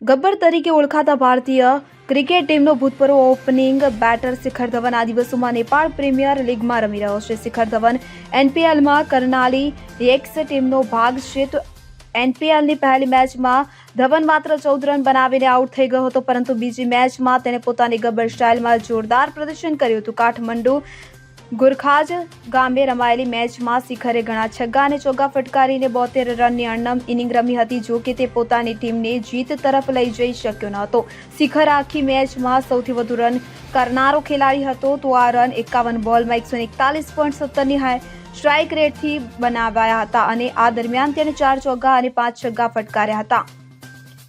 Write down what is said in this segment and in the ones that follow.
ગબ્બર તરીકે ઓળખાતા ભારતીય ક્રિકેટ ટીમનો ભૂતપૂર્વ ઓપનિંગ બેટર શિખર ધવન આ દિવસોમાં નેપાળ પ્રીમિયર લીગમાં રમી રહ્યો છે. શિખર ધવન એનપીએલમાં કરનાલી યેક્સ ટીમનો ભાગ છે. તો એનપીએલની પહેલી મેચમાં ધવન માત્ર 14 રન બનાવીને આઉટ થઈ ગયો હતો, પરંતુ બીજી મેચમાં તેણે પોતાની ગબ્બર સ્ટાઇલમાં જોરદાર પ્રદર્શન કર્યું હતું. કાઠમંડુ ગુરખાજ ગામે રમાયેલી મેચમાં શિખરે ઘણા છગ્ગા અને ચોગ્ગા ફટકારીને 72 રનની અણનમ ઇનિંગ રમી હતી. જો કે તે પોતાની ટીમને જીત તરફ લઈ જઈ શક્યો ન હતો. શિખર આખી મેચમાં સૌથી વધુ રન કરનારો ખેલાડી હતો. તો આ રન 51 બોલમાં 141.17ની સ્ટ્રાઇક રેટથી બનાવાયા હતા અને આ દરમિયાન તેણે 4 ચોગ્ગા અને 5 છગ્ગા ફટકાર્યા હતા.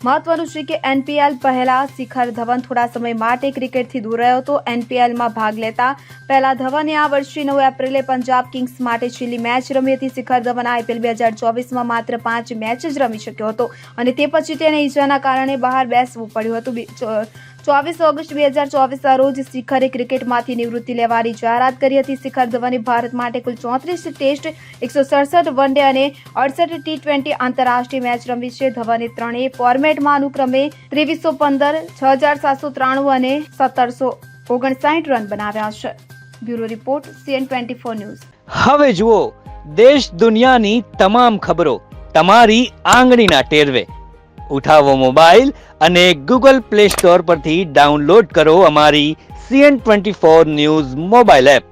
મહત્વનું છે કે એનપીએલ પહેલા શિખર ધવન થોડા સમય માટે ક્રિકેટથી દૂર રહ્યો હતો. એનપીએલમાં ભાગ લેતા પહેલા ધવને આ વર્ષે 9 એપ્રિલે પંજાબ કિંગ્સ માટે છેલ્લી મેચ રમી હતી. શિખર ધવન આઈપીએલ 2024માં માત્ર 5 મેચ જ રમી શક્યો હતો અને તે પછી તેને ઈજાના કારણે બહાર બેસવું પડ્યું હતું. 24 ઓગસ્ટ 2024ના રોજ શિખરે ક્રિકેટમાંથી નિવૃત્તિ લેવાની જાહેરાત કરી હતી. શિખર ધવને ભારત માટે કુલ 34 ટેસ્ટ, 167 વન ડે અને 68 ટી20 આંતરરાષ્ટ્રીય મેચ રમી છે. ધવને ત્રણેય ફોર્મેટમાં અનુક્રમે 2315, 6793 અને 1759 રન બનાવ્યા છે. Bureau report CN24 news. હવે જુઓ દેશ દુનિયાની તમામ ખબરો તમારી આંગળીના ટેરવે. ઉઠાવો મોબાઈલ અને ગૂગલ પ્લે સ્ટોર પરથી ડાઉનલોડ કરો અમારી CN24 ન્યૂઝ મોબાઈલ એપ.